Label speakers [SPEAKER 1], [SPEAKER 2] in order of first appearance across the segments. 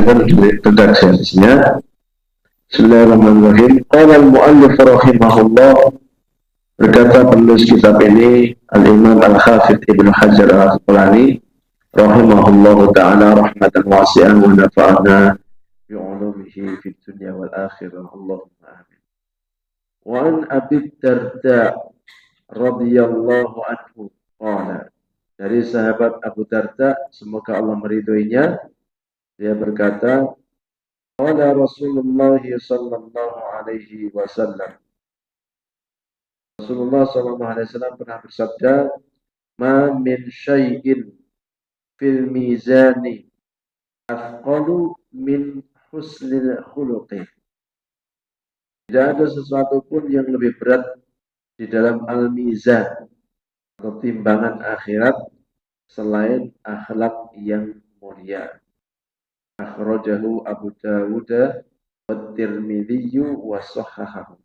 [SPEAKER 1] bacakan redaksi hadisnya. Bismillahirrahmanirrahim. Qala al-mu'allif rahimahullah, berkata penulis kitab ini Al-Imam Al-Hafidh Ibnu Hajar Al-Asqalani rahimahullahu ta'ala rahmatan wasi'an wa nafa'ana bi'ulumihi fid dunya wal akhirah. Allahumma amin. Wa an Abi Darda radhiyallahu anhu qala, dari sahabat Abu Darda, semoga Allah meridhoinya, dia berkata, qala Rasulullah sallallahu alaihi wasallam, Rasulullah sallallahu alaihi wasallam pernah bersabda, ma min syai'in fil mizani afqalu min husnil khuluqi. Tidak ada sesuatu pun yang lebih berat di dalam al-mizan atau timbangan akhirat selain akhlak yang mulia. Akhrajahu Abu Dawud wa Tirmidzi wa sahhahahu.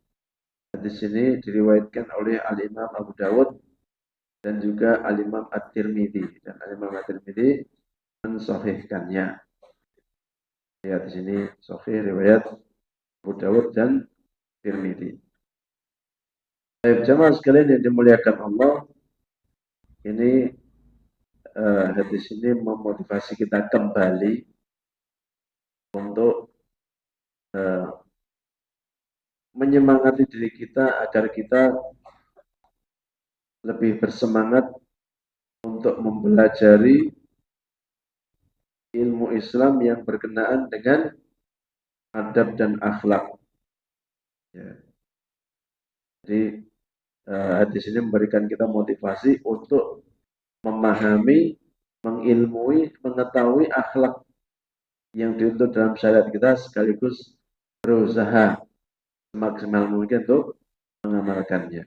[SPEAKER 1] Hadis ini diriwayatkan oleh Al-Imam Abu Dawud dan juga Al-Imam At-Tirmidzi, dan Al-Imam At-Tirmidzi mensahihkannya. Ya, di sini sahih riwayat Abu Dawud dan Tirmidzi. Baik, jemaah sekalian yang dimuliakan Allah, ini hadis ini memotivasi kita kembali untuk menyemangati diri kita agar kita lebih bersemangat untuk mempelajari ilmu Islam yang berkenaan dengan adab dan akhlak. Ya. Jadi hadis ini memberikan kita motivasi untuk memahami, mengilmui, mengetahui akhlak yang dituntut dalam syariat kita, sekaligus berusaha semaksimal mungkin untuk mengamalkannya.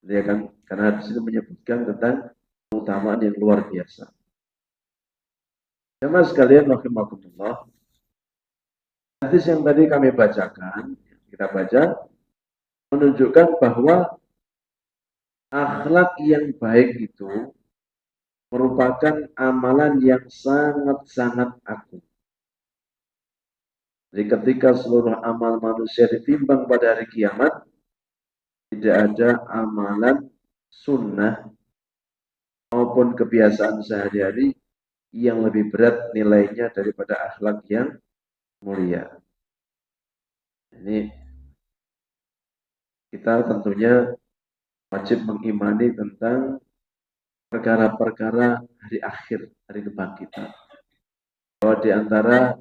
[SPEAKER 1] Ya kan? Karena hadis ini menyebutkan tentang keutamaan yang luar biasa. Jemaah sekalian rahimakumullah, hadis yang tadi kami bacakan, kita baca, menunjukkan bahwa akhlak yang baik itu merupakan amalan yang sangat-sangat agung. Jadi ketika seluruh amal manusia ditimbang pada hari kiamat, tidak ada amalan sunnah maupun kebiasaan sehari-hari yang lebih berat nilainya daripada akhlak yang mulia. Ini kita tentunya wajib mengimani tentang perkara-perkara hari akhir, hari kebangkitan. Bahwa di antara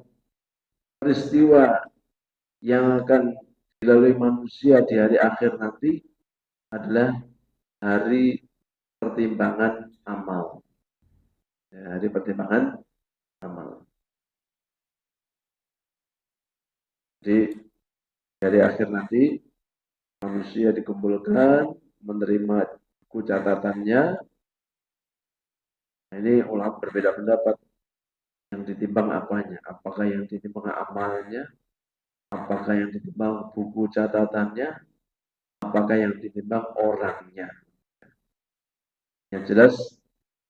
[SPEAKER 1] peristiwa yang akan dilalui manusia di hari akhir nanti adalah hari pertimbangan amal. Ya, hari pertimbangan amal. Jadi dari akhir nanti manusia dikumpulkan menerima buku catatannya. Nah, ini ulama berbeda pendapat yang ditimbang apanya. Apakah yang ditimbang amalnya? Apakah yang ditimbang buku catatannya? Apakah yang ditimbang orangnya? Yang jelas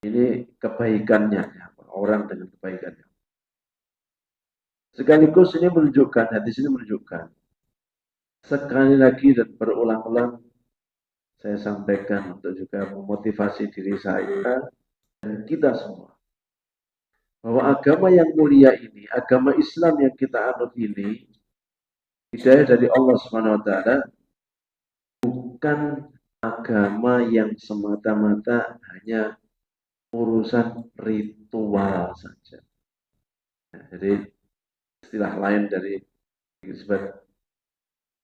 [SPEAKER 1] ini kebaikannya, orang dengan kebaikannya. Sekaligus ini menunjukkan, hadis ini menunjukkan, sekali lagi dan berulang-ulang saya sampaikan untuk juga memotivasi diri saya dan kita semua, bahwa agama yang mulia ini, agama Islam yang kita anut ini, hidayah dari Allah SWT, bukan agama yang semata-mata hanya urusan ritual saja. Nah, jadi istilah lain dari disebut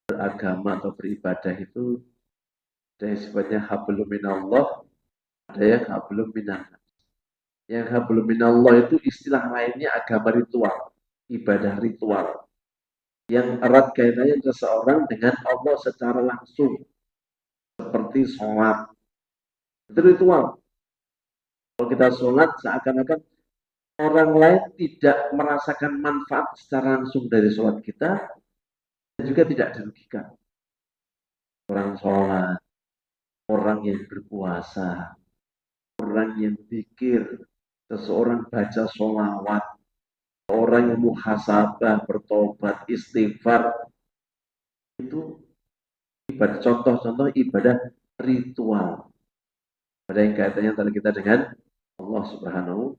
[SPEAKER 1] beragama atau beribadah itu ada yang sifatnya hablum minallah, ada yang hablum minallah. Yang hablum minallah itu istilah lainnya agama ritual, ibadah ritual, yang erat kaitannya seseorang dengan Allah secara langsung, seperti sholat. Itu ritual. Kalau kita sholat, seakan-akan orang lain tidak merasakan manfaat secara langsung dari sholat kita, dan juga tidak dirugikan. Orang sholat, orang yang berpuasa, orang yang zikir, seseorang baca sholawat, Orang yang muhasabah, bertobat, istighfar, itu ibadah, contoh-contoh ibadah ritual. Pada yang kaitannya antara kita dengan Allah Subhanahu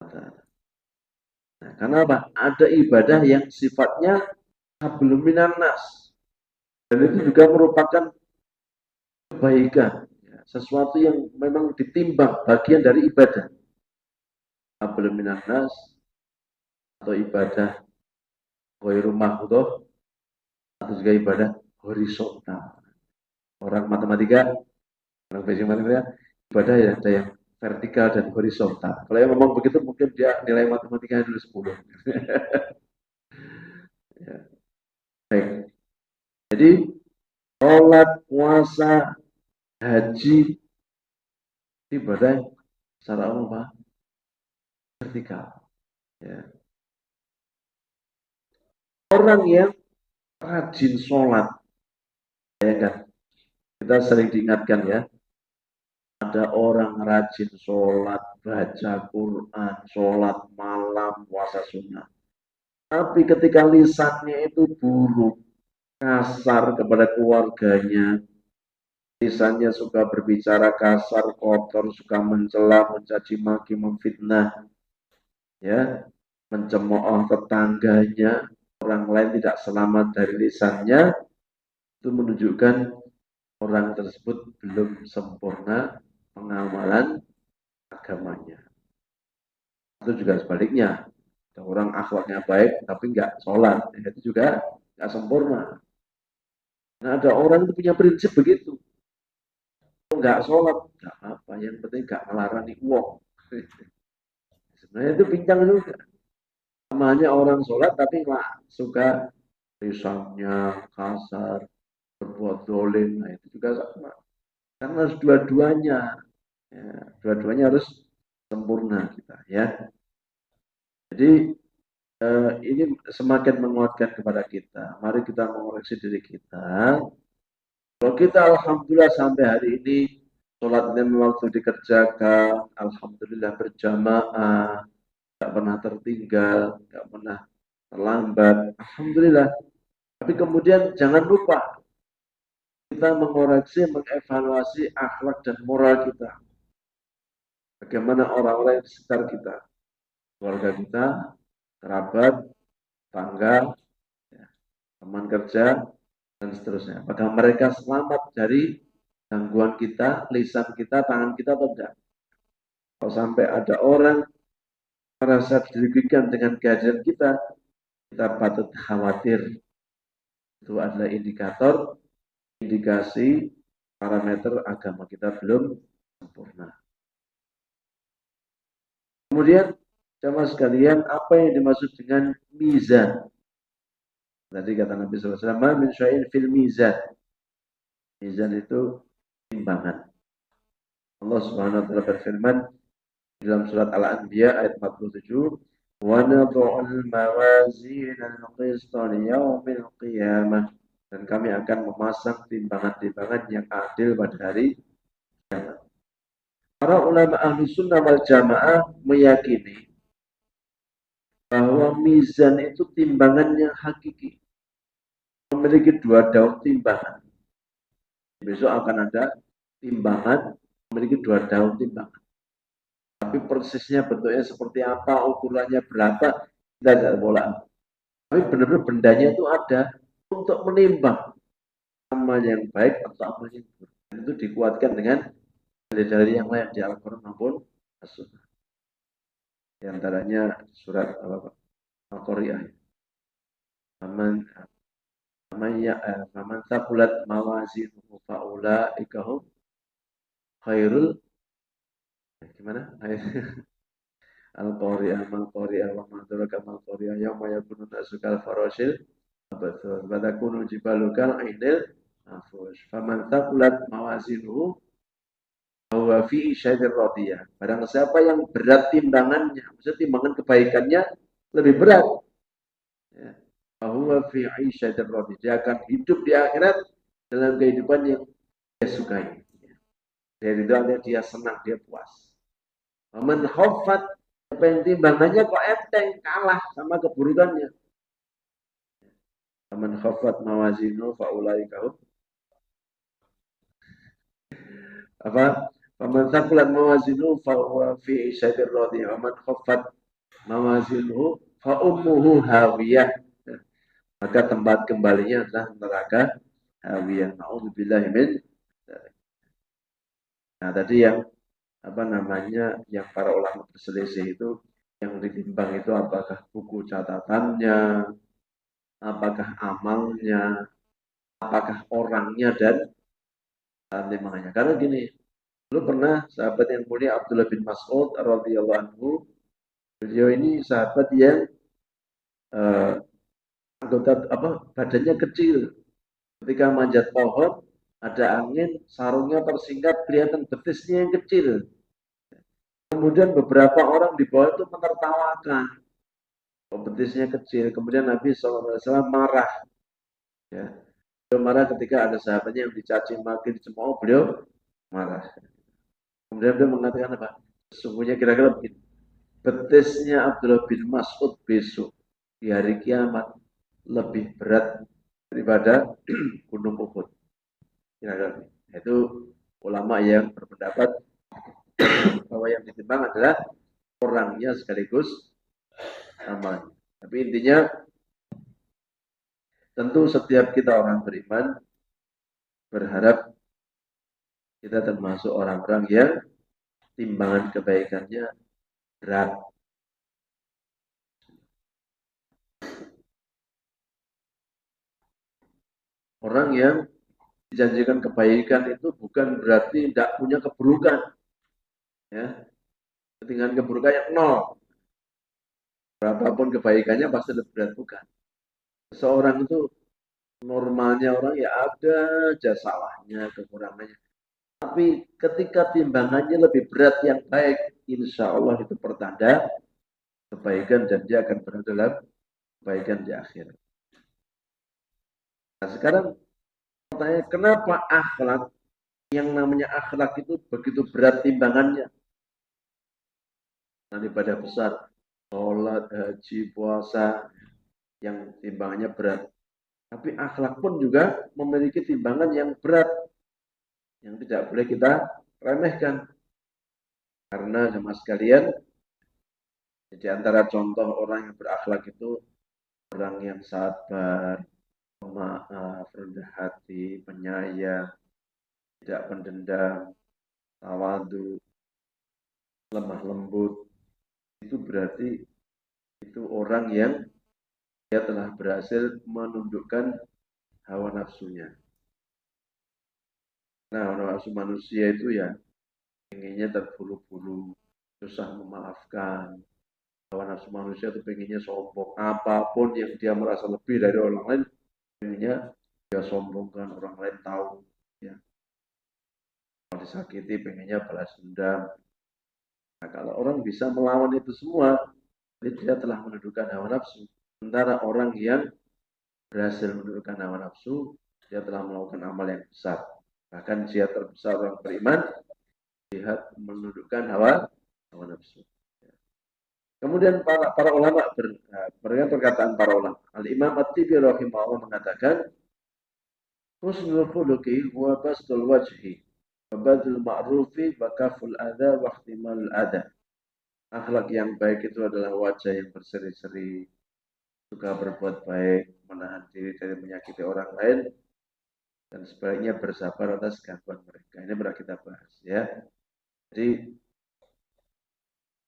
[SPEAKER 1] wa Ta'ala. Nah, karena apa? Ada ibadah yang sifatnya hablum minan nas. Dan itu juga merupakan kebaikan. Ya, sesuatu yang memang ditimbang bagian dari ibadah. Hablum minan nas atau ibadah ghairu mahdoh atau juga ibadah horizontal. Orang matematika, orang basic matematika, ibadah ya ada yang vertikal dan horizontal. Kalau yang ngomong begitu mungkin dia nilai matematikanya dulu 10. Ya. Baik. Jadi sholat, puasa, haji, ibadah secara umum apa? Vertikal. Ya. Orang yang rajin sholat, ya kan? Kita sering diingatkan ya, ada orang rajin sholat, baca Quran, sholat malam, puasa sunnah. Tapi ketika lisannya itu buruk, kasar kepada keluarganya, lisannya suka berbicara kasar, kotor, suka mencela, mencaci maki, memfitnah, ya, mencemooh tetangganya, orang lain tidak selamat dari lisannya, itu menunjukkan orang tersebut belum sempurna pengamalan agamanya. Itu juga sebaliknya, ada orang akhlaknya baik tapi nggak sholat, itu juga nggak sempurna. Nah, ada orang itu punya prinsip begitu, nggak sholat, nggak apa, yang penting nggak melarang uang. Sebenarnya itu pincang juga. Namanya orang sholat tapi nggak suka lisannya kasar, berbuat dolim, nah itu juga sama. Karena harus dua-duanya, ya, dua-duanya harus sempurna kita, ya. Jadi ini semakin menguatkan kepada kita. Mari kita mengoreksi diri kita. Kalau kita alhamdulillah sampai hari ini sholat lima waktu dikerjakan, alhamdulillah berjamaah, nggak pernah tertinggal, nggak pernah terlambat, alhamdulillah. Tapi kemudian jangan lupa kita mengoreksi, mengevaluasi akhlak dan moral kita. Bagaimana orang-orang di sekitar kita, keluarga kita, kerabat, tangga, ya, teman kerja, dan seterusnya. Apakah mereka selamat dari gangguan kita, lisan kita, tangan kita atau tidak? Kalau sampai ada orang merasa dirugikan dengan kehadiran kita patut khawatir. Itu adalah indikator, indikasi parameter agama kita belum sempurna. Kemudian, jamaah sekalian, apa yang dimaksud dengan mizan? Tadi kata Nabi SAW, min syai'in fil mizan. Mizan itu timbangan. Allah Subhanahu wa taala berfirman dalam surat Al-Anbiya ayat 47, "Wa nad'ul mawazin al-qista li yaumil qiyamah." Dan kami akan memasang timbangan-timbangan yang adil pada hari kiamat. Para ulama ahli sunnah wal jamaah meyakini bahwa mizan itu timbangan yang hakiki. Memiliki dua daun timbangan. Besok akan ada timbangan memiliki dua daun timbangan. Tapi persisnya bentuknya seperti apa, ukurannya berapa, kita tidak boleh. Tapi benar-benar bendanya itu ada untuk menimbang amal yang baik atau amal yang buruk. Dan itu dikuatkan dengan dalil-dalil yang lain di Al-Quran maupun As-Sunnah. Di antaranya surat Al-Qari'ah. Faman taqulat mawazinuhu faulaika hum khairul, gimana? Al-Qari'ah mal-Qari'ah wa ma adraka mal-Qari'ah yauma yakunu nasu kal farashil mabthus wa takunu jibalu kal ainil manfush. Faman taqulat mawazinuhu bahwa fi syai'ir radiyah. Barang siapa yang berat timbangannya, maksudnya timbangan kebaikannya lebih berat. Ya. Bahwa fi syai'ir radiyah. Dia akan hidup di akhirat dalam kehidupan yang dia sukai. Dari itu dia senang, dia puas. Man khaffat, timbangannya kok enteng, kalah sama keburukannya. Man khaffat mawazinu faulaika apa? Faman thaqulat mawazinu fa huwa fi 'ishatir radiyah. Wa man khaffat mawazinu fa ummuhu hawiyah. Maka tempat kembalinya adalah neraka hawiyah. Nauzubillahi min. Nah, tadi yang apa namanya yang para ulama berselisih itu yang ditimbang itu apakah buku catatannya, apakah amalnya, apakah orangnya dan timbangannya. Karena gini, dulu pernah sahabat yang mulia Abdullah bin Mas'ud radhiyallahu anhu, beliau ini sahabat yang eh, anggota apa badannya kecil. Ketika manjat pohon, ada angin, sarungnya tersingkat, kelihatan betisnya yang kecil. Kemudian beberapa orang di bawah itu menertawakan. Oh, betisnya kecil. Kemudian Nabi SAW marah. Ya. Beliau marah ketika ada sahabatnya yang dicaci maki dicemooh, beliau marah. Kemudian beliau mengatakan apa? Sesungguhnya kira-kira begini. Betisnya Abdullah bin Mas'ud besok di hari kiamat lebih berat daripada gunung Uhud. Kira-kira. Itu ulama yang berpendapat bahwa yang ditimbang adalah orangnya sekaligus amalnya. Tapi intinya tentu setiap kita orang beriman berharap kita termasuk orang-orang yang timbangan kebaikannya berat. Orang yang dijanjikan kebaikan itu bukan berarti tidak punya keburukan. Ya, dengan keburukan yang nol. Berapapun kebaikannya pasti lebih berat, bukan. Seorang itu normalnya orang ya ada aja salahnya, kekurangannya. Tapi ketika timbangannya lebih berat yang baik, insya Allah itu pertanda kebaikan dan dia akan berada dalam kebaikan di akhir. Nah, sekarang pertanyaan, kenapa akhlak yang namanya akhlak itu begitu berat timbangannya? Nah, ibadah besar, sholat, haji, puasa, yang timbangannya berat. Tapi akhlak pun juga memiliki timbangan yang berat, yang tidak boleh kita remehkan. Karena sama sekalian, di antara contoh orang yang berakhlak itu orang yang sabar, pemaaf, rendah hati, penyayang, tidak pendendam, tawadu, lemah lembut. Itu berarti itu orang yang dia telah berhasil menundukkan hawa nafsunya. Nah, hawa nafsu manusia itu ya pengennya terburu-buru, susah memaafkan. Hawa nafsu manusia itu pengennya sombong. Apapun yang dia merasa lebih dari orang lain, pengennya dia sombongkan, orang lain tahu. Ya. Kalau disakiti, pengennya balas dendam. Nah, kalau orang bisa melawan itu semua, dia telah menundukkan hawa nafsu. Sementara orang yang berhasil menundukkan hawa nafsu, dia telah melakukan amal yang besar. Bahkan jihad terbesar orang beriman, jihad menundukkan hawa nafsu. Kemudian para ulama perkataan para ulama. Al-Imam At-Tibi rahimahullah mengatakan, husnul khuluqi huwa bastul wajhi wa badul ma'rufi wa kaful adha wa ihtimal adha. Akhlak yang baik itu adalah wajah yang berseri-seri, suka berbuat baik, menahan diri dari menyakiti orang lain, dan sebaiknya bersabar atas gangguan mereka. Ini pernah kita bahas ya. Jadi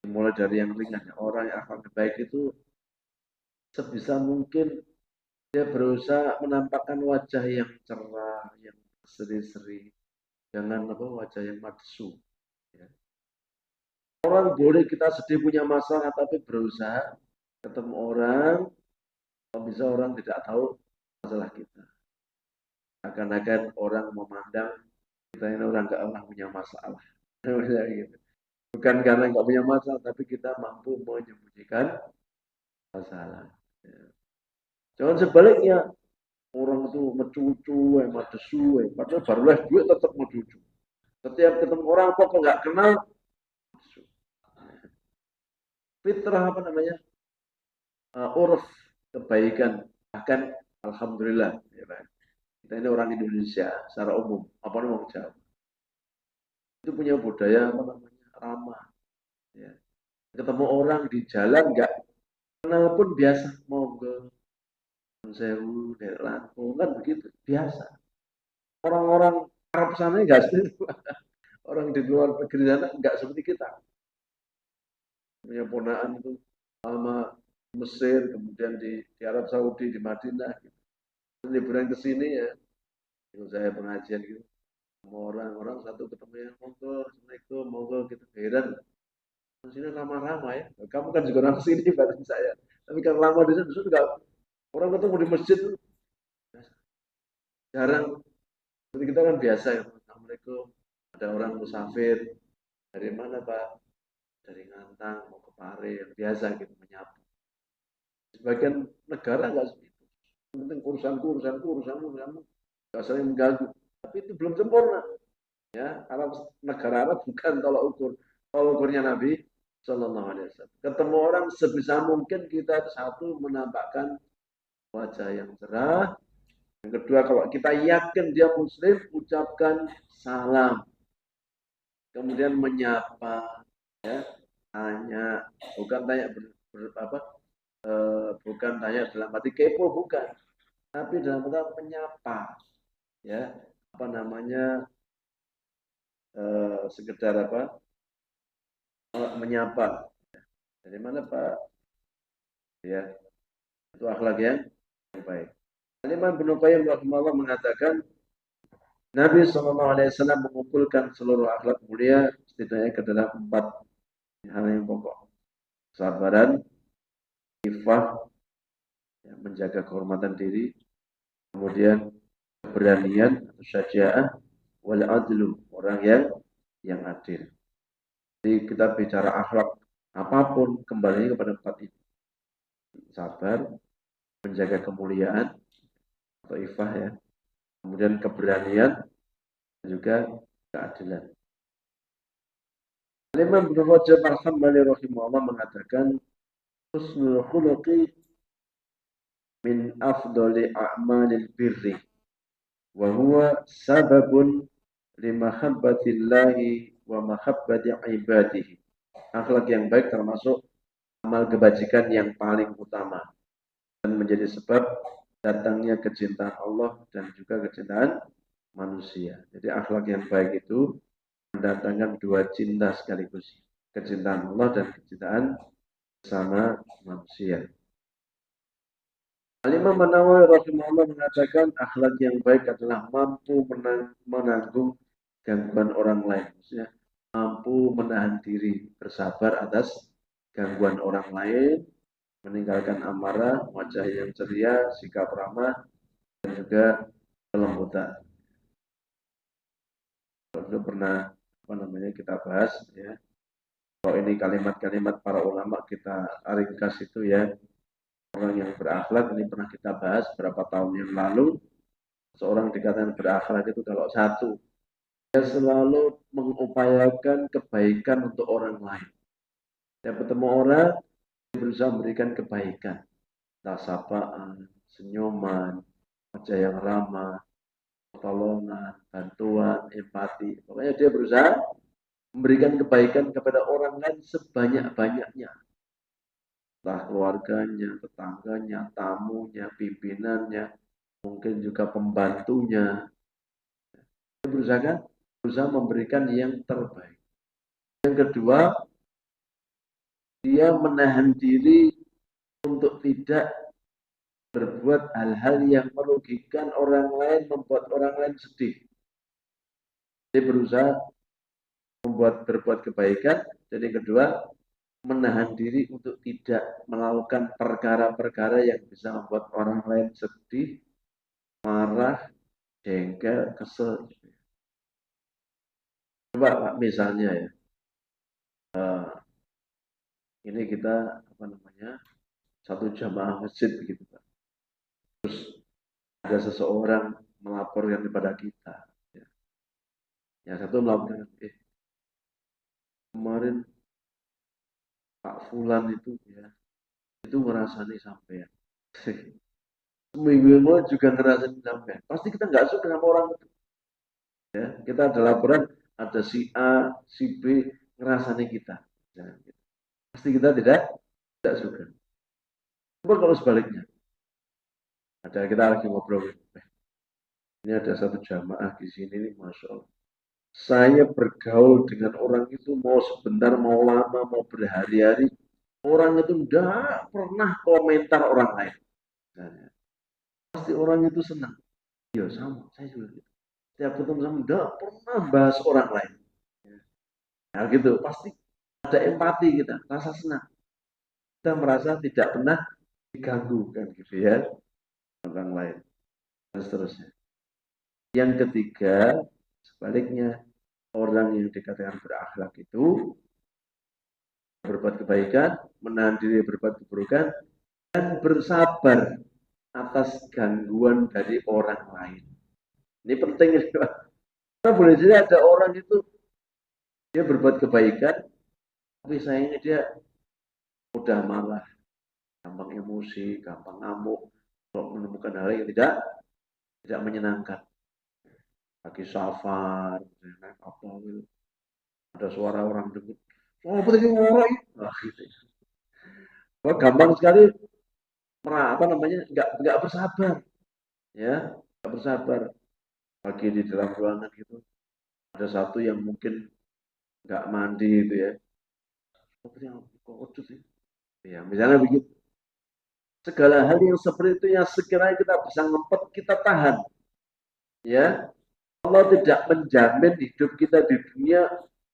[SPEAKER 1] mulai dari yang ringan, orang yang akhlak baik itu sebisa mungkin dia berusaha menampakkan wajah yang cerah, yang seri-seri, jangan apa wajah yang maksu. Ya. Orang boleh kita sedih punya masalah, tapi berusaha ketemu orang, kalau bisa orang tidak tahu masalah kita. Akan-akan orang memandang kita ini orang nggak pernah punya masalah. Gitu. Bukan karena nggak punya masalah, tapi kita mampu menyembunyikan masalah. Ya. Jangan sebaliknya, orang itu mencucu, madesu, padahal barulah duit tetap mencucu. Setiap ketemu orang kok nggak kenal, fitrah apa namanya, uruf kebaikan. Bahkan alhamdulillah, ya kan? Kita ini orang Indonesia secara umum, apa namanya orang Jawa, itu punya budaya apa namanya ramah. Ya. Ketemu orang di jalan nggak kenal pun biasa, monggo, sewu, lampung kan begitu biasa. Orang-orang Arab sana nggak seperti itu. Orang di luar negeri sana nggak seperti kita. Punya ponaan itu sama Mesir, kemudian di Arab Saudi, di Madinah. Gitu. Liburan ke sini ya, itu saya pengajian gitu. Sama orang-orang satu ketemu yang monggo, assalamualaikum, monggo gitu. Heran, di sini ramah-ramah ya. Kamu kan juga orang sini, berarti saya. Tapi kalau lama di sana, justru nggak, orang ketemu di masjid tuh jarang. Seperti kita kan biasa ya. Assalamualaikum, ada orang musafir. Dari mana Pak? Dari Ngantang, mau ke Pare. Yang biasa gitu, menyapa. Sebagian negara nggak seperti itu. Yang penting urusanmu. Nggak sering mengganggu. Tapi itu belum sempurna. Ya, Arab, negara Arab bukan tolak ukur. Tolak ukurnya Nabi Shallallahu Alaihi Wasallam. Ketemu orang sebisa mungkin kita satu menampakkan wajah yang cerah. Yang kedua, kalau kita yakin dia Muslim, ucapkan salam. Kemudian menyapa, ya, tanya, bukan tanya apa, bukan tanya dalam arti kepo, bukan, tapi dalam arti menyapa, ya, apa namanya, sekedar apa, menyapa. Dari mana Pak? Ya, itu akhlak yang baik. Imam Ibnu Qayyim rahimahullah mengatakan Nabi SAW mengumpulkan seluruh akhlak mulia setidaknya ke dalam 4 hal yang pokok. Kesabaran, ifah, ya, menjaga kehormatan diri, kemudian keberanian atau syaja'ah, wal adlu, orang yang adil. Jadi kita bicara akhlak apapun kembali kepada 4 itu. Sabar, menjaga kemuliaan atau ifah ya, kemudian keberanian dan juga keadilan. Imam Ibnu Rajab Al-Hambali rahimahullah mengatakan husnul khuluqi min afdali a'malil birri wa huwa sababun li mahabbatillahi wa mahabbati ibadihi. Akhlak yang baik termasuk amal kebajikan yang paling utama dan menjadi sebab datangnya kecintaan Allah dan juga kecintaan manusia. Jadi akhlak yang baik itu mendatangkan dua cinta sekaligus. Kecintaan Allah dan kecintaan sama manusia. Al-Imam An-Nawawi rahimahullah mengatakan akhlak yang baik adalah mampu menanggung gangguan orang lain. Maksudnya mampu menahan diri, bersabar atas gangguan orang lain, meninggalkan amarah, wajah yang ceria, sikap ramah, dan juga kelembutan. Itu pernah apa namanya kita bahas ya. Kalau ini kalimat-kalimat para ulama kita ringkas itu ya. Orang yang berakhlak ini pernah kita bahas berapa tahun yang lalu. Seorang dikatakan berakhlak itu kalau satu, dia selalu mengupayakan kebaikan untuk orang lain. Dia bertemu orang, dia berusaha memberikan kebaikan. Sapaan, senyuman, wajah yang ramah, pertolongan, bantuan, empati. Pokoknya dia berusaha memberikan kebaikan kepada orang lain sebanyak-banyaknya. Entah keluarganya, tetangganya, tamunya, pimpinannya, mungkin juga pembantunya. Dia berusaha memberikan yang terbaik. Yang kedua, dia menahan diri untuk tidak berbuat hal-hal yang merugikan orang lain, membuat orang lain sedih. Dia berusaha berbuat kebaikan. Dan yang kedua, menahan diri untuk tidak melakukan perkara-perkara yang bisa membuat orang lain sedih, marah, jengkel, kesel. Coba misalnya ya, ini kita apa namanya satu jamaah masjid begitu Pak. Terus ada seseorang melaporkan kepada kita. Ya. Yang satu melaporkan, kemarin Pak Pak Fulan itu ya, itu ngerasani sampean. Seminggu yang lalu juga ngerasain sampean. Pasti kita nggak suka sama orang itu. Ya, kita ada laporan, ada si A, si B ngerasani kita. Ya, pasti kita tidak suka. Coba kalau sebaliknya, ada kita lagi ngobrol, ini ada satu jamaah di sini nih, masya Allah. Saya bergaul dengan orang itu mau sebentar, mau lama, mau berhari-hari, orang itu tidak pernah komentar orang lain. Nah, pasti orang itu senang. Ya sama, saya juga gitu. Setiap ketemu sama tidak pernah bahas orang lain. Nah gitu, pasti ada empati kita, rasa senang. Kita merasa tidak pernah diganggu kan gitu ya orang lain dan seterusnya. Yang ketiga, sebaliknya orang yang dikatakan berakhlak itu berbuat kebaikan, menahan diri berbuat keburukan, dan bersabar atas gangguan dari orang lain. Ini penting. Karena boleh jadi ada orang itu dia berbuat kebaikan, tapi sayangnya dia mudah marah, gampang emosi, gampang ngamuk, kalau menemukan hal yang tidak menyenangkan. Lagi safar, apa gitu. Ada suara orang debut. Oh, betul ngorok. Wah, gitu. Wah, gampang sekali apa namanya? Enggak bersabar, ya, enggak bersabar. Lagi di dalam ruangan gitu, ada satu yang mungkin enggak mandi itu ya. Oh, betul kok sih. Ya, misalnya begitu. Segala hal yang seperti itu yang sekiranya kita bisa ngempet, kita tahan. Ya, Allah tidak menjamin hidup kita di dunia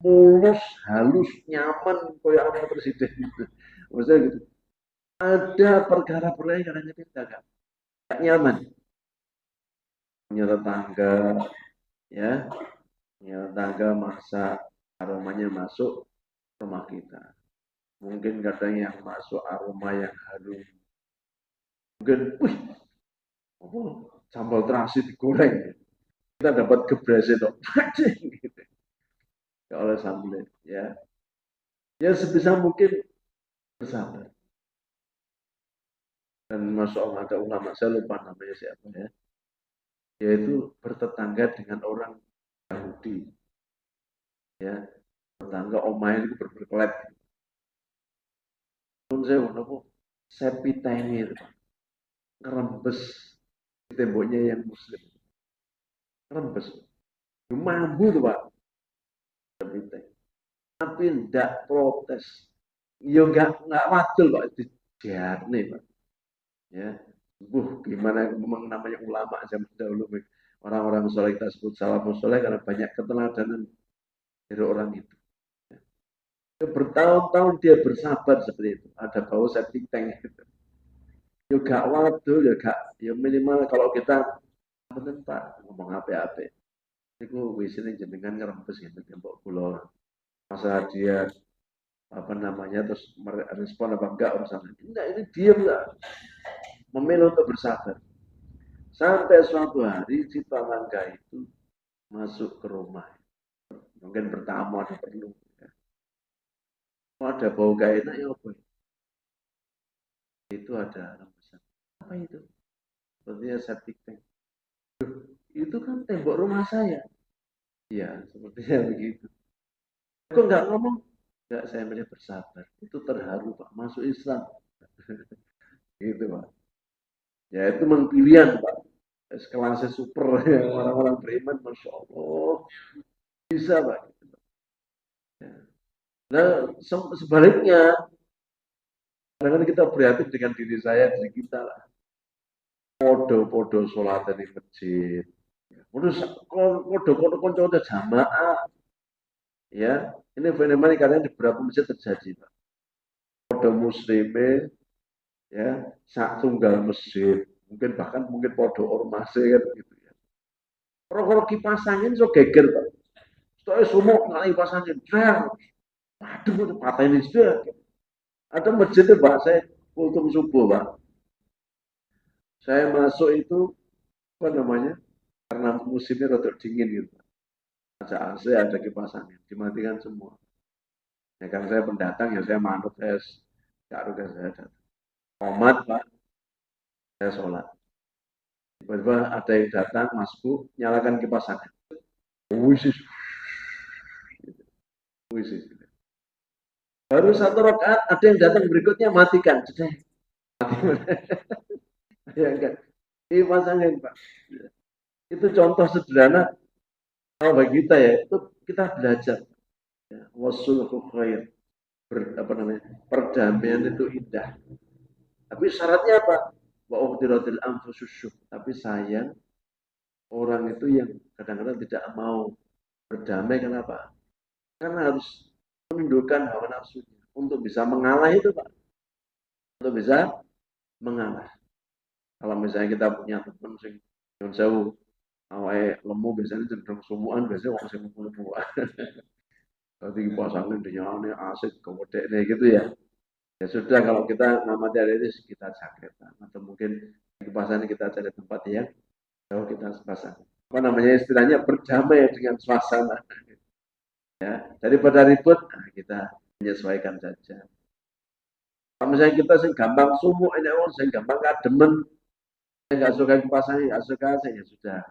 [SPEAKER 1] mulus, halus, nyaman, kayak anak presiden gitu. Maksudnya gitu. Ada perkara-perkara yang kadang kita gak nyaman. Punya tetangga, ya, punya tetangga masak, aromanya masuk rumah kita. Mungkin kadang yang masuk aroma yang harum. Mungkin, wih, apa, sambal terasi digoreng. Kita dapat gebrase dok, gitu. Oleh sambal, ya. Ya sebisa mungkin bersabar. Dan masya Allah ada ulama, saya lupa namanya siapa ya, yaitu bertetangga dengan orang Yahudi, ya, tetangga omah itu berkelet. Pun saya apa, sepita ini itu, ngerembes di temboknya yang Muslim, ngerembes, mampu tuh Pak, sepita. Tapi tidak protes, ya nggak wadul Pak, dijarne Pak, ya. Gimana memang namanya ulama zaman dahulu, orang-orang soleh kita sebut salafus soleh karena banyak keteladanan dari orang itu. Bertahun-tahun dia bersabar seperti itu. Ada bau septic tank gitu. Ya gak waduh, ya gak, ya minimal kalau kita bener Pak ngomong apa-apa. Itu wisine jenengan ngerempes gitu tembok kula. Masa dia apa namanya terus merespon apa enggak urusan ini. Enggak, ini diam enggak. Memilih untuk bersabar. Sampai suatu hari si tetangga itu masuk ke rumah. Mungkin bertamu ada perlu. Oh, ada bau gak enak ya apa? Itu ada rembesan. Apa itu? Sepertinya septic tank. Itu kan tembok rumah saya. Iya, sepertinya begitu. Kok nggak ngomong? Nggak, saya milih bersabar. Itu terharu, Pak. Masuk Islam. Gitu, Pak. Ya, itu memang pilihan, Pak. Kelasnya super. Yang orang-orang beriman, Masya Allah. Bisa, Pak. Ya. Nah, sebaliknya, kadang-kadang kita prihatin dengan diri saya, diri kita lah. Podo-podo sholat di masjid. Terus, podo-podo konco jamaah. Ya, ini fenomena kadang di beberapa masjid terjadi, Pak. Podo muslime, ya, sak tunggal masjid, mungkin podo ormase kan gitu ya. Kalau kipas angin so geger, Pak. Soalnya semua ngalih kipas angin, aduh, itu patah ini sudah. Ada masjid itu, Pak, saya kultum subuh, Pak. Saya masuk itu, apa namanya, karena musimnya rada dingin gitu. Ada AC, ada kipas angin, dimatikan semua. Ya kan saya pendatang ya saya manut, saya datang. Komat Pak, saya sholat. Tiba-tiba ada yang datang, Mas Bu, nyalakan kipas angin. Wisis, wisis. Baru satu rakaat ada yang datang berikutnya matikan. Sudah, mati. Ya enggak. Kipas angin Pak. Itu contoh sederhana kalau bagi kita ya, itu kita belajar. Ya, wasulhu khair. Apa namanya? Perdamaian itu indah. Tapi syaratnya apa? Wa uhdiratil anfususyuh. Tapi sayang orang itu yang kadang-kadang tidak mau berdamai, kenapa? Karena harus menundukkan hawa nafsunya untuk bisa mengalah itu Pak, untuk bisa mengalah. Kalau misalnya kita punya teman sing yang jauh awake lemu biasanya cenderung sumuan, biasanya orang sing lemu. Berarti pasangan dinyalane asik kewedekne gitu ya. Ya sudah kalau kita ngamati hari ini kita jaketan atau mungkin di pasangan kita cari tempat yang jauh kita pasang. Apa namanya istilahnya berdamai dengan suasana. Ya, daripada ribut, nah kita menyesuaikan saja. Kalau misalnya kita sih gampang sumuk, ini orang saya gampang kademen, saya nggak suka kipasannya, nggak suka saya ya sudah.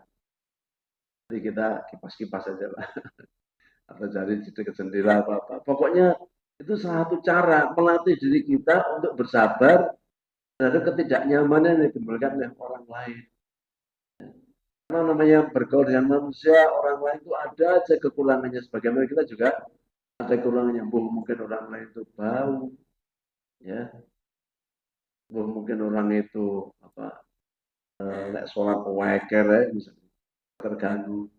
[SPEAKER 1] Jadi kita kipas-kipas saja lah, atau cari di dekat jendela apa-apa. Pokoknya itu salah satu cara melatih diri kita untuk bersabar terhadap ketidaknyamanan yang ditimbulkan oleh orang lain. Karena namanya bergaul dengan manusia, orang lain itu ada aja kekurangannya. Sebagaimana kita juga ada kekurangannya. Mungkin orang lain itu bau, ya. Mungkin orang itu apa? Lek sholat waker ya, misalnya terganggu.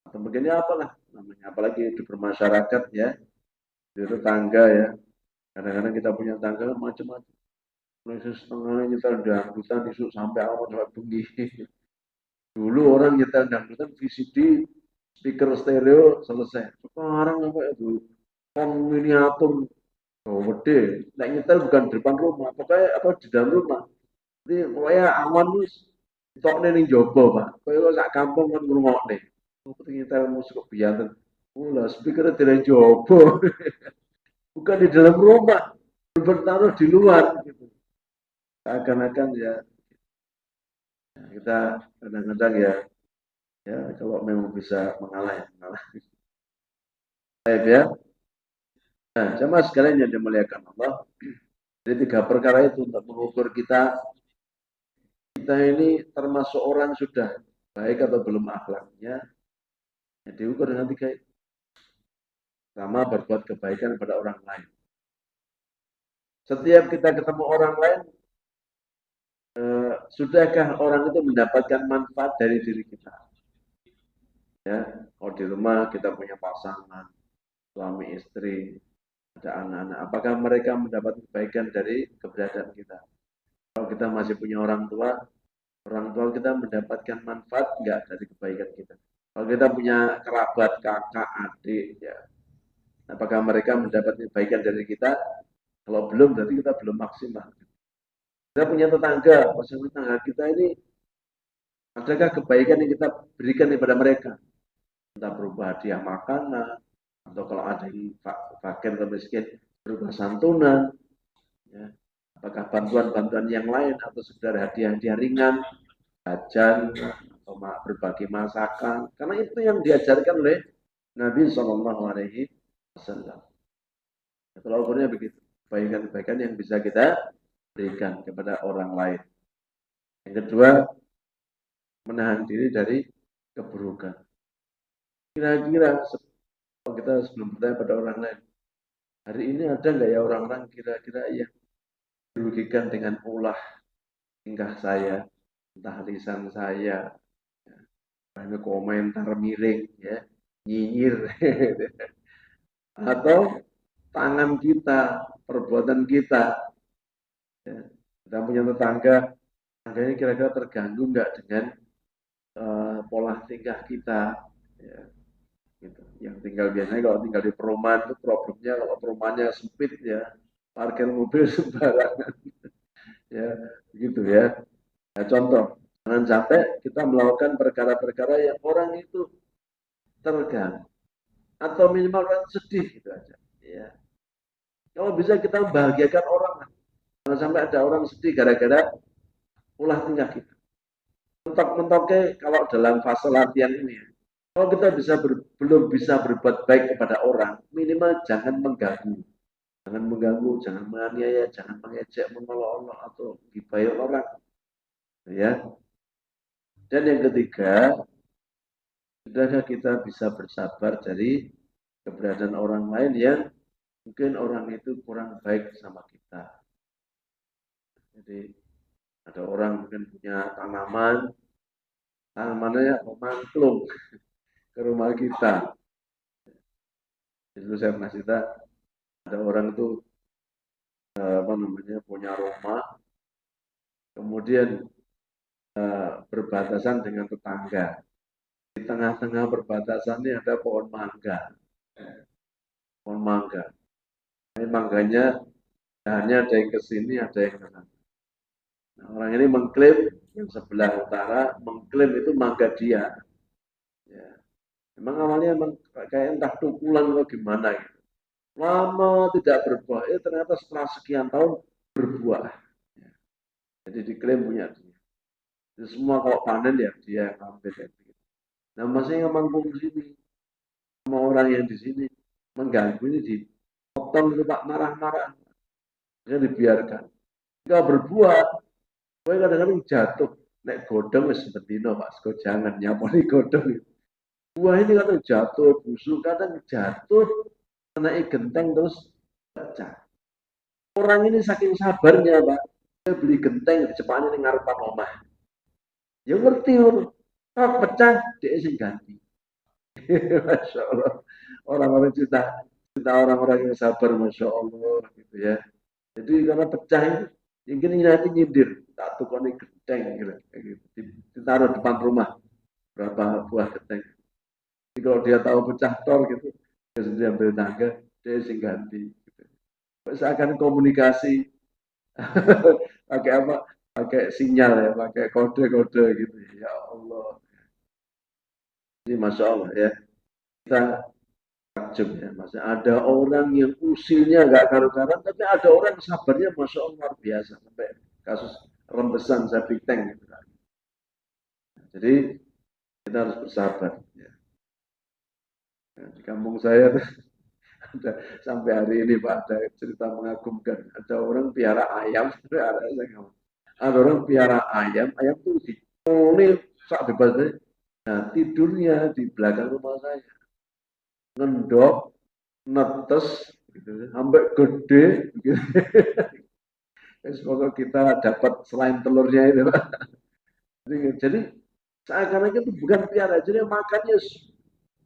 [SPEAKER 1] Atau mungkin ya apalah namanya. Apalagi di bermasyarakat ya, di tetangga ya. Kadang-kadang kita punya tangga macam-macam. Polisi setengah nyetel dangdutan isu sampai awal sampai bengi. Dulu orang nyetel dangdutan VCD, speaker stereo selesai. Sekarang apa itu? Phone miniatur, oh gede. Nah, nyetel bukan di depan rumah, pokoknya apa di dalam rumah. Jadi pokoknya aman wis. Tok ning jobo, Pak. Kowe sak kampung kan ngrungokne. Oh, nyetel musik kok biyanten. Lah speaker di jobo. Bukan di dalam rumah, bertaruh di luar gitu. Seakan-akan ya kita kadang-kadang ya kalau memang bisa mengalah ya mengalah. Baik ya. Nah, jamaah sekalian yang dimuliakan Allah, jadi tiga perkara itu untuk mengukur kita ini termasuk orang sudah baik atau belum akhlaknya, ya diukur dengan tiga itu. Sama berbuat kebaikan kepada orang lain. Setiap kita ketemu orang lain, sudahkah orang itu mendapatkan manfaat dari diri kita? Ya, kalau di rumah kita punya pasangan, suami istri, ada anak-anak. Apakah mereka mendapat kebaikan dari keberadaan kita? Kalau kita masih punya orang tua kita mendapatkan manfaat enggak dari kebaikan kita? Kalau kita punya kerabat, kakak, adik, ya, apakah mereka mendapat kebaikan dari kita? Kalau belum, berarti kita belum maksimal. Kita punya tetangga, pasangan tetangga kita ini, adakah kebaikan yang kita berikan kepada mereka? Entah berupa hadiah makanan, atau kalau ada yang fakir atau miskin, berupa santunan, ya. Apakah bantuan-bantuan yang lain atau sekedar hadiah-hadiah ringan, jajan atau berbagi masakan, karena itu yang diajarkan oleh Nabi Shallallahu Alaihi Wasallam. Kalau ukurnya begitu, kebaikan-kebaikan yang bisa kita berikan kepada orang lain. Yang kedua, menahan diri dari keburukan. Kira-kira kalau kita sebelum bertanya pada orang lain, hari ini ada nggak ya orang-orang kira-kira yang dirugikan dengan ulah tingkah saya, entah lisan saya, hanya komentar miring, ya, nyinyir, atau tangan kita, perbuatan kita, ya. Kita punya tetangga, tetangganya kira-kira terganggu nggak dengan pola tingkah kita, ya, gitu. Yang tinggal biasanya kalau tinggal di perumahan itu problemnya kalau perumahannya sempit ya, parkir mobil sembarangan, ya, gitu ya. Nah, contoh, jangan sampai kita melakukan perkara-perkara yang orang itu terganggu atau minimal orang sedih gitu aja, ya. Kalau bisa kita membahagiakan orang, jangan sampai ada orang sedih gara-gara ulah tingkah kita. Mentok-mentoknya kalau dalam fase latihan ini, kalau kita belum bisa berbuat baik kepada orang, minimal jangan mengganggu. Jangan mengganggu, jangan menganiaya, jangan mengejek, mengolok-olok atau gibahin orang. Ya. Dan yang ketiga, sudahkah kita bisa bersabar dari keberadaan orang lain yang mungkin orang itu kurang baik sama kita. Jadi ada orang mungkin punya tanamannya mangklung ke rumah kita. Dulu saya pernah cerita, ada orang itu punya rumah, kemudian berbatasan dengan tetangga. Di tengah-tengah perbatasannya ada pohon mangga. Pohon mangga. Ini mangganya dahannya ada yang ke sini, ada yang ke sana. Nah, orang ini mengklaim yang sebelah utara mengklaim itu mangga dia. Ya. Memang awalnya emang kayak entah tukulan atau gimana gitu. Lama tidak berbuah, ternyata setelah sekian tahun berbuah. Ya. Jadi diklaim punya dia. Jadi semua kalau panen ya dia yang ambil. Gitu. Nah masih yang mangkung di sini, sama orang yang di sini mengganggu ini dipotong itu Pak marah-marah, dia dibiarkan. Enggak berbuah, gue kadang-kadang jatuh. Nek godong wis bendino Pak, sego jangan nyaponi godong. Buah ini kadang jatuh, busuk, kadang jatuh, kena genteng terus pecah. Orang ini saking sabarnya Pak, dia beli genteng dicepani ning ngarepan omah. Ya ngerti kalau pecah dia sing ganti. Masya Allah. Orang-orang cinta orang-orang yang sabar, Masya Allah gitu ya. Jadi karena pecah ini, mungkin ini nanti nyindir, tak tukoni genteng gitu, gitu. Ditaruh depan rumah berapa buah genteng. Jadi kalau dia tahu pecah tor gitu, dia sendiri ambil tangga, dia sing ganti. Gitu. Seakan komunikasi pakai apa? Pakai sinyal ya, pakai kode-kode gitu. Ya Allah. Ini Masya Allah ya. Kita takjub ya. Maksudnya ada orang yang usilnya nggak karu-karuan, tapi ada orang sabarnya Masya Allah luar biasa. Sampai kasus rembesan sapi tank gitu kan. Jadi kita harus bersabar. Ya. Di kampung saya ada, sampai hari ini Pak ada cerita mengagumkan. Ada orang piara ayam, ada orang piara ayam, ayam tuh di ini sak bebas. Nah tidurnya di belakang rumah saya, ngendok, netes, gitu, sampai gede, gitu. Semoga kita dapat selain telurnya itu. Jadi seakan-akan itu bukan piara, jadi makannya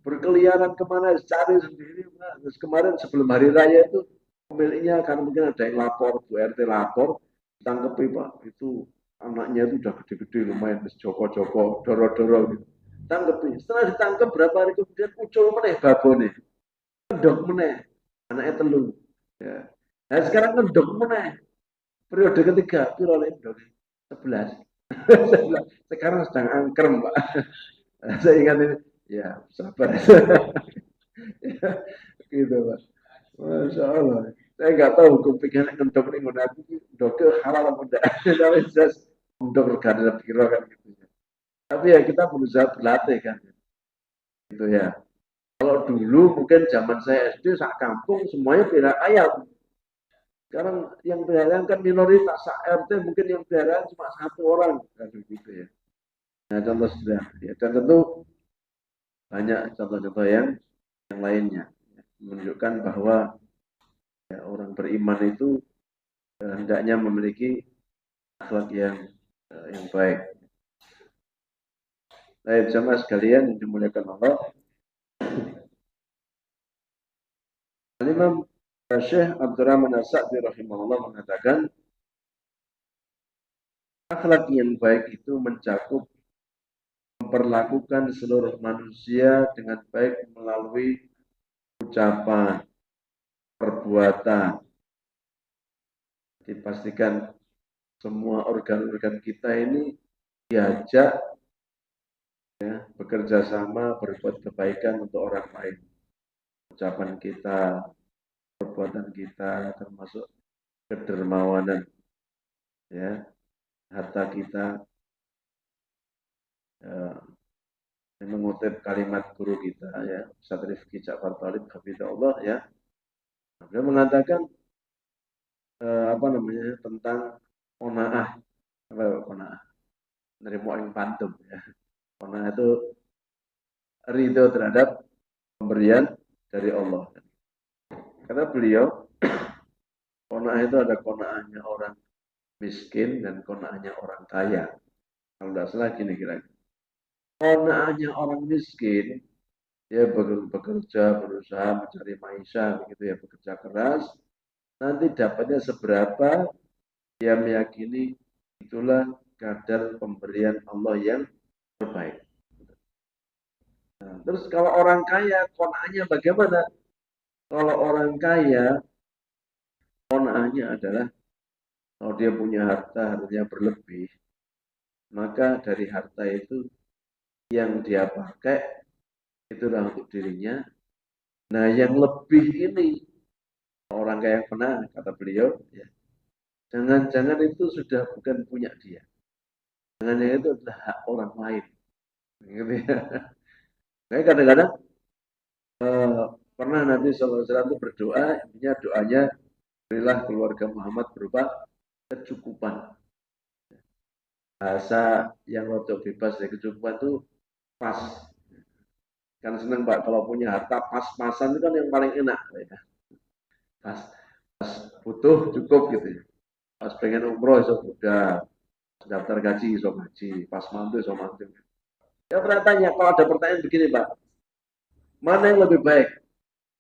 [SPEAKER 1] berkeliaran kemana, cari sendiri. Terus kemarin sebelum hari raya itu pemiliknya karena mungkin ada yang lapor, Bu RT lapor, tangkep Pak, itu anaknya itu udah gede-gede lumayan, terus joko-joko, doro-doro gitu. Tangkepi. Setelah ditangkap berapa hari kemudian muncul meneh babone. Ngedok meneh. Anaknya telur. Ya. Nah sekarang ngedok meneh. Periode ketiga, piro ndok? 11. Sekarang sedang angkrem, Pak. Saya ingat ini, ya sabar. Gitu, Pak. Masya Allah. Saya nggak tahu hukum pikirnya ngedok nih, aku ndok halal apa enggak. Tapi jelas ndok regane piro kan gitu. Tapi ya kita berusaha berlatih kan. Gitu ya. Kalau dulu mungkin zaman saya SD sak kampung semuanya pelihara ayam. Sekarang yang pelihara kan minoritas, sak RT mungkin yang pelihara cuma satu orang kan begitu ya. Nah contoh sudah ya. Dan tentu banyak contoh-contoh yang lainnya menunjukkan bahwa ya, orang beriman itu hendaknya memiliki akhlak yang baik. Baik, jamaah sekalian yang dimuliakan Allah. Imam Syekh Abdurrahman As-Sa'di rahimahullah mengatakan akhlak yang baik itu mencakup memperlakukan seluruh manusia dengan baik melalui ucapan, perbuatan. Dipastikan semua organ-organ kita ini diajak ya, bekerja sama berbuat kebaikan untuk orang lain. Ucapan kita, perbuatan kita, termasuk kedermawanan, ya, harta kita. Ya, mengutip kalimat guru kita, ya, Ustaz Rifki Ja'far Thalib, hafizahullah, ya, beliau mengatakan apa namanya tentang qanaah, apa qanaah, nerimo ing pantum, ya. Qanaah itu ridho terhadap pemberian dari Allah. Kata beliau, qanaah itu ada qanaahnya orang miskin dan qanaahnya orang kaya. Kalau tidak salah gini kira-kira. Qanaahnya orang miskin, dia bekerja, berusaha mencari maisha, begitu ya, bekerja keras. Nanti dapatnya seberapa, dia meyakini itulah kadar pemberian Allah yang terbaik. Nah, terus kalau orang kaya, qanaahnya bagaimana? Kalau orang kaya, qanaahnya adalah kalau dia punya harta, hartanya berlebih, maka dari harta itu yang dia pakai itulah untuk dirinya. Nah, yang lebih ini orang kaya yang pernah kata beliau, ya, jangan-jangan itu sudah bukan punya dia. Jangan-jangan itu adalah hak orang lain. Gitu ya. Nah, kadang-kadang pernah Nabi SAW itu berdoa, intinya doanya berilah keluarga Muhammad berupa kecukupan. Bahasa yang rotok bebas dari kecukupan itu pas. Kan senang Pak kalau punya harta pas-pasan itu kan yang paling enak. Ya. Pas, pas butuh cukup gitu ya. Pas pengen umroh itu udah daftar gaji iso gaji, pas mantu iso mantu. Ya pernah tanya, kalau ada pertanyaan begini Pak, mana yang lebih baik?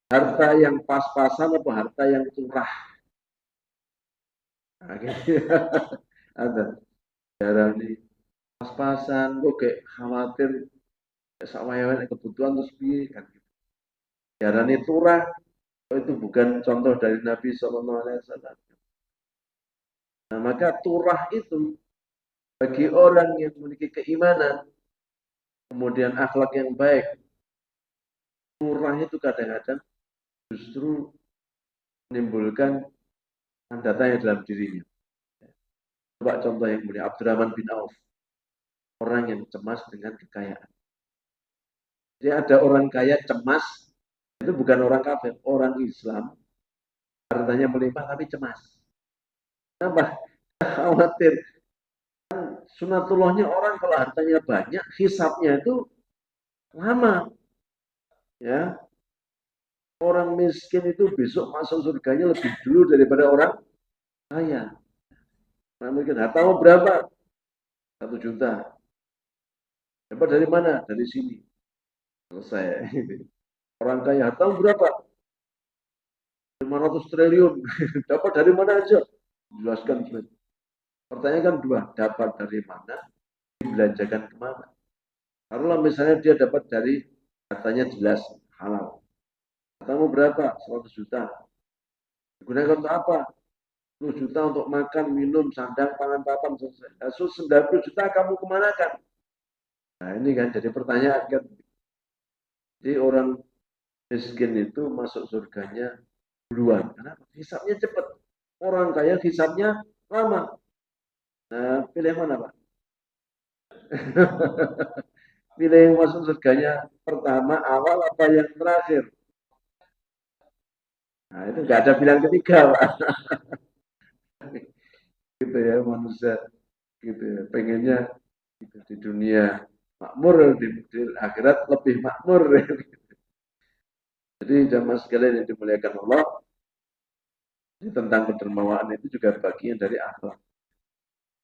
[SPEAKER 1] Harta yang pas-pasan atau harta yang curah? Nah, gitu. Ada. Jarang nih pas-pasan, gue kayak khawatir sama yang kebutuhan terus piye kan. Jarang nih curah, itu bukan contoh dari Nabi SAW. Nah, maka curah itu bagi orang yang memiliki keimanan, kemudian akhlak yang baik, curah itu kadang-kadang justru menimbulkan tanda tanya dalam dirinya. Coba contoh yang mulia, Abdurrahman bin Auf, orang yang cemas dengan kekayaan. Jadi ada orang kaya cemas, itu bukan orang kafir, orang Islam, hartanya melimpah tapi cemas. Kenapa? Khawatir. Sunatullahnya orang kalau hartanya banyak, hisapnya itu lama. Ya, orang miskin itu besok masuk surganya lebih dulu daripada orang kaya. Nah, mungkin hartamu berapa? 1 juta. Dapat dari mana? Dari sini. Selesai. Orang kaya hartamu berapa? 500 triliun. Dapat dari mana aja? Jelaskan. Pertanyaan kan dua. Dapat dari mana? Dibelanjakan kemana? Kalau misalnya dia dapat dari hartanya jelas halal. Hartamu berapa? 100 juta. Digunakan untuk apa? 10 juta untuk makan, minum, sandang, pangan, papan, selesai. Nah, 90 juta kamu kemanakan? Nah ini kan jadi pertanyaan kan. Jadi orang miskin itu masuk surganya duluan. Kenapa? Hisapnya cepat. Orang kaya hisapnya lama. Nah, pilih mana Pak? Pilih yang masuk surganya pertama, awal, apa yang terakhir? Nah, itu nggak ada pilihan ketiga, Pak. Gitu ya, manusia gitu ya. Pengennya gitu, di dunia makmur, di akhirat lebih makmur. Jadi jamaah sekalian yang dimuliakan Allah, tentang kedermawaan itu juga bagian dari akhlak.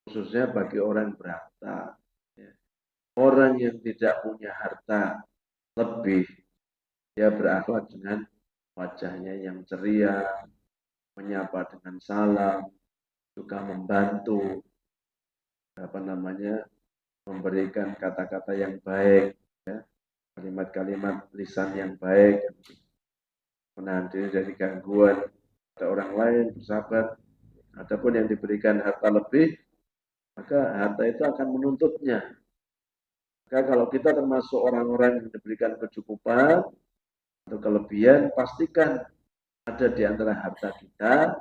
[SPEAKER 1] Khususnya bagi orang yang berharta. Ya. Orang yang tidak punya harta lebih, dia berakhlak dengan wajahnya yang ceria, menyapa dengan salam, juga membantu, apa namanya, memberikan kata-kata yang baik, ya, kalimat-kalimat lisan yang baik, menahan diri dari gangguan ada orang lain, bersahabat. Adapun yang diberikan harta lebih, maka harta itu akan menuntutnya. Maka kalau kita termasuk orang-orang yang diberikan kecukupan atau kelebihan, pastikan ada di antara harta kita,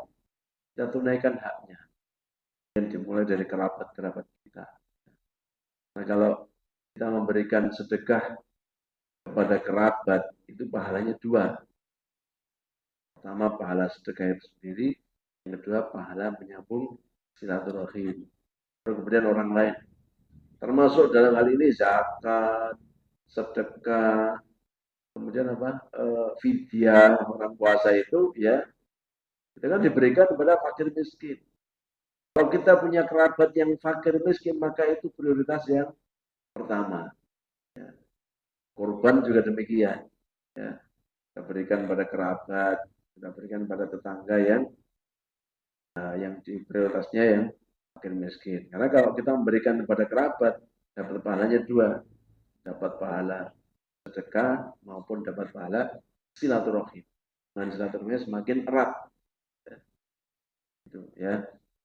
[SPEAKER 1] kita tunaikan haknya. Dan dimulai dari kerabat-kerabat kita. Nah, kalau kita memberikan sedekah kepada kerabat, itu pahalanya dua. Pertama, pahala sedekah itu sendiri. Yang kedua, pahala menyambung silaturahim. Kemudian orang lain. Termasuk dalam hal ini zakat, sedekah, kemudian apa? Fidyah, orang puasa itu ya, itu kan diberikan kepada fakir miskin. Kalau kita punya kerabat yang fakir miskin, maka itu prioritas yang pertama. Ya. Korban juga demikian. Ya. Kita berikan pada kerabat, kita berikan pada tetangga yang di prioritasnya yang fakir miskin. Karena kalau kita memberikan kepada kerabat, dapat pahalanya dua, dapat pahala sedekah maupun dapat pahala silaturahim. Dan silaturahimnya semakin erat. Ya. Itu ya.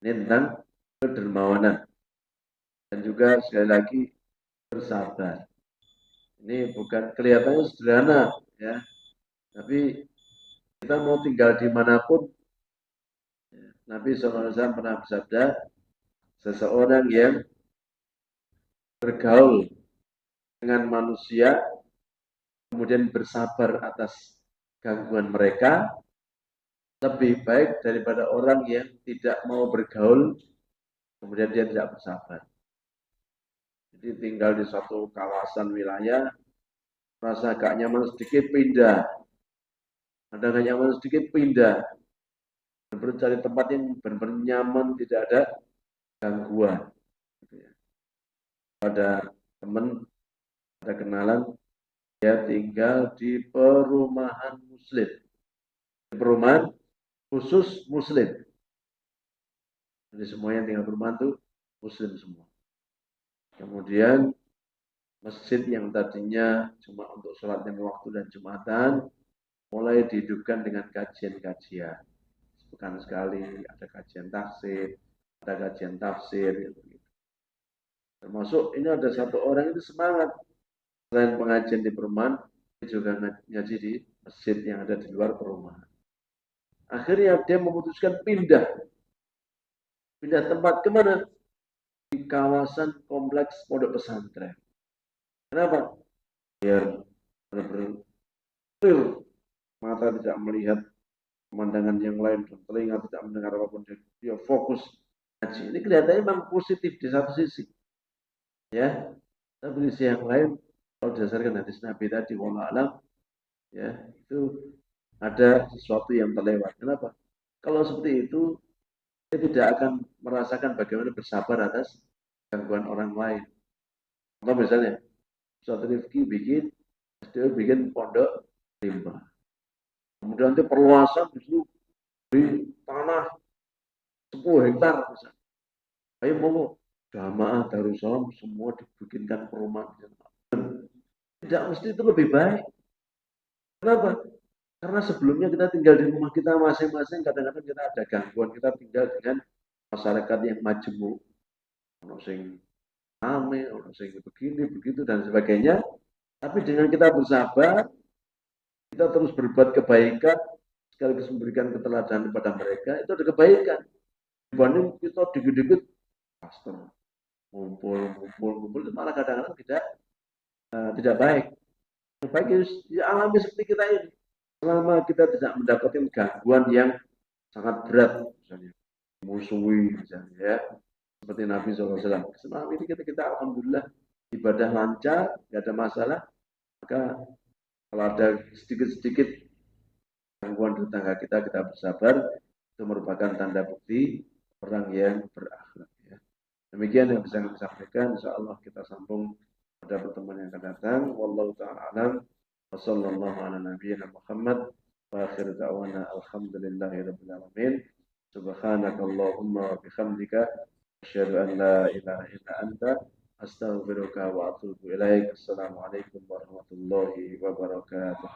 [SPEAKER 1] Ini tentang kedermawanan dan juga sekali lagi bersabar. Ini bukan kelihatannya sederhana ya, tapi kita mau tinggal dimanapun, Nabi SAW pernah bersabda, seseorang yang bergaul dengan manusia, kemudian bersabar atas gangguan mereka, lebih baik daripada orang yang tidak mau bergaul, kemudian dia tidak bersabar. Jadi tinggal di suatu kawasan wilayah, merasa agak nyaman sedikit pindah, ada agak nyaman sedikit pindah, mencari tempat yang benar-benar nyaman, tidak ada gangguan. Ada teman, ada kenalan, dia tinggal di perumahan muslim. Di perumahan khusus muslim. Jadi semua yang tinggal di perumahan itu muslim semua. Kemudian masjid yang tadinya cuma untuk sholat lima waktu dan Jumatan, mulai dihidupkan dengan kajian-kajian. Sepekan sekali ada kajian tafsir, ada kajian tafsir. Gitu. Termasuk ini ada satu orang itu semangat. Selain pengajian di perumahan, juga ngaji di masjid yang ada di luar perumahan. Akhirnya dia memutuskan pindah tempat kemana? Di kawasan kompleks pondok pesantren. Kenapa? Biar benar-benar mata tidak melihat pemandangan yang lain, dan telinga tidak mendengar apapun, dia fokus ngaji. Ini kelihatannya memang positif di satu sisi, ya. Tapi di sisi yang lain, kalau berdasarkan hadis Nabi tadi, wallahu alam, ya itu ada sesuatu yang terlewat. Kenapa? Kalau seperti itu, dia tidak akan merasakan bagaimana bersabar atas gangguan orang lain. Atau misalnya, suatu Rifki bikin pondok limbah. Kemudian nanti perluasan justru di tanah 10 hektar misalnya. Ayo mau jamaah Darussalam semua dibikinkan perumahan. Tidak mesti itu lebih baik. Kenapa? Karena sebelumnya kita tinggal di rumah kita masing-masing, kadang-kadang kita ada gangguan, kita tinggal dengan masyarakat yang majemuk. Ono sing rame, ono sing begini, begitu dan sebagainya. Tapi dengan kita bersabar, kita terus berbuat kebaikan, sekaligus memberikan keteladanan kepada mereka, itu ada kebaikan. Dibanding kita dikit-dikit pastor ngumpul, itu malah kadang-kadang tidak baik. Yang baik ya alami seperti kita ini. Selama kita tidak mendapatkan gangguan yang sangat berat, misalnya musuhi, misalnya ya, seperti Nabi SAW. Selama ini kita alhamdulillah ibadah lancar, tidak ada masalah. Maka kalau ada sedikit-sedikit gangguan tetangga kita bersabar, itu merupakan tanda bukti orang yang berakhlak. Ya. Demikian yang bisa kami sampaikan. Insya Allah kita sambung pada pertemuan yang akan datang. Wallahu ta'ala alam. Wassallallahu ala nabiyyina Muhammad. Wa akhir da'wana alhamdulillahi rabbil alamin. Subhanakallahumma wa bihamdika. Asyhadu an la ilaha illa anta. Astaghfiruka wa atubu ilaik. Assalamualaikum warahmatullahi wabarakatuh.